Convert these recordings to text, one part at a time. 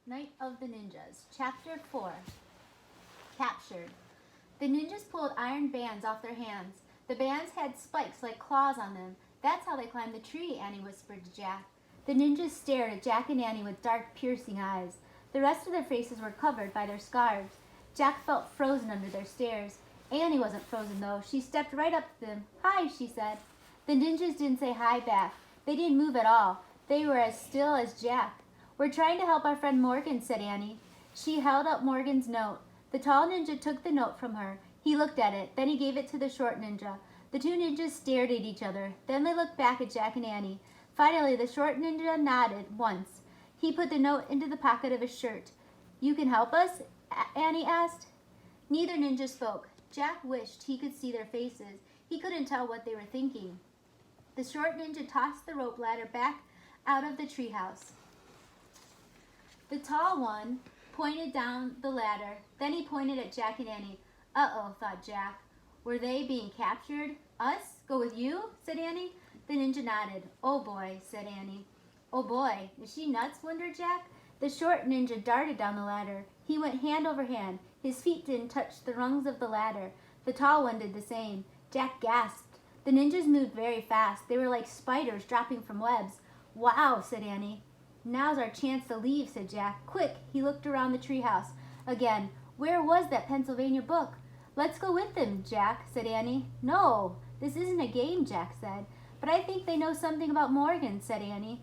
Night of the Ninjas, Chapter 4. Captured. The ninjas pulled iron bands off their hands. The bands had spikes like claws on them. That's how they climbed the tree, Annie whispered to Jack. The ninjas stared at Jack and Annie with dark, piercing eyes. The rest of their faces were covered by their scarves. Jack felt frozen under their stares. Annie wasn't frozen, though. She stepped right up to them. "Hi," she said. The ninjas didn't say hi back. They didn't move at all. They were as still as Jack. "We're trying to help our friend Morgan," said Annie. She held up Morgan's note. The tall ninja took the note from her. He looked at it. Then he gave it to the short ninja. The two ninjas stared at each other. Then they looked back at Jack and Annie. Finally, the short ninja nodded once. He put the note into the pocket of his shirt. "You can help us?" Annie asked. Neither ninja spoke. Jack wished he could see their faces. He couldn't tell what they were thinking. The short ninja tossed the rope ladder back out of the treehouse. The tall one pointed down the ladder. Then he pointed at Jack and Annie. "Uh-oh," thought Jack. Were they being captured? "Us? Go with you?" said Annie. The ninja nodded. "Oh boy," said Annie. "Oh boy, is she nuts?" wondered Jack. The short ninja darted down the ladder. He went hand over hand. His feet didn't touch the rungs of the ladder. The tall one did the same. Jack gasped. The ninjas moved very fast. They were like spiders dropping from webs. "Wow," said Annie. "Now's our chance to leave," said Jack. "Quick!" He looked around the treehouse. Again, where was that Pennsylvania book? "Let's go with them, Jack," said Annie. "No, this isn't a game," Jack said. "But I think they know something about Morgan," said Annie.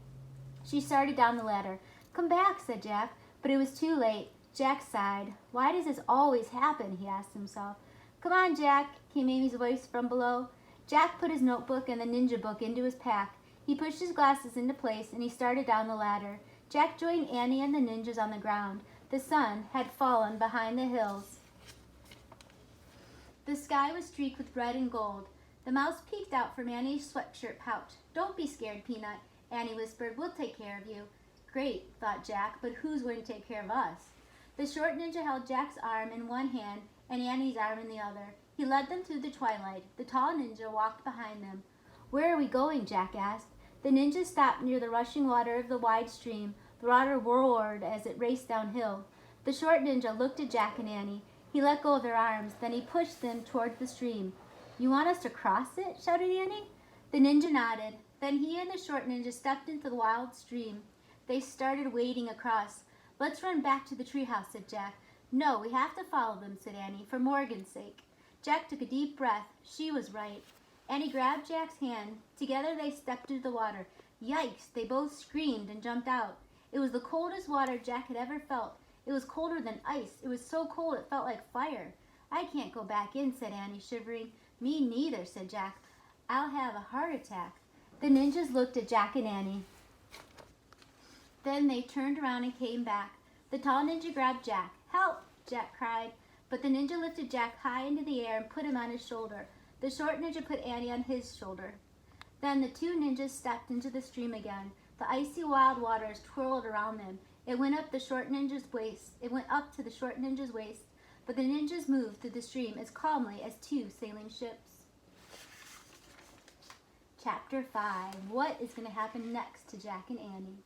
She started down the ladder. "Come back," said Jack. But it was too late. Jack sighed. "Why does this always happen?" he asked himself. "Come on, Jack," came Amy's voice from below. Jack put his notebook and the ninja book into his pack. He pushed his glasses into place and he started down the ladder. Jack joined Annie and the ninjas on the ground. The sun had fallen behind the hills. The sky was streaked with red and gold. The mouse peeked out from Annie's sweatshirt pouch. "Don't be scared, Peanut," Annie whispered. "We'll take care of you." Great, thought Jack, but who's going to take care of us? The short ninja held Jack's arm in one hand and Annie's arm in the other. He led them through the twilight. The tall ninja walked behind them. "Where are we going?" Jack asked. The ninja stopped near the rushing water of the wide stream. The water roared as it raced downhill. The short ninja looked at Jack and Annie. He let go of their arms. Then he pushed them toward the stream. "You want us to cross it?" shouted Annie. The ninja nodded. Then he and the short ninja stepped into the wild stream. They started wading across. "Let's run back to the treehouse," said Jack. "No, we have to follow them," said Annie, "for Morgan's sake." Jack took a deep breath. She was right. Annie grabbed Jack's hand. Together they stepped into the water. Yikes! They both screamed and jumped out. It was the coldest water Jack had ever felt. It was colder than ice. It was so cold it felt like fire. "I can't go back in," said Annie, shivering. "Me neither," said Jack. "I'll have a heart attack." The ninjas looked at Jack and Annie. Then they turned around and came back. The tall ninja grabbed Jack. "Help!" Jack cried. But the ninja lifted Jack high into the air and put him on his shoulder. The short ninja put Annie on his shoulder. Then the two ninjas stepped into the stream again. The icy wild waters twirled around them. It went up to the short ninja's waist, but the ninjas moved through the stream as calmly as two sailing ships. Chapter 5. What is going to happen next to Jack and Annie?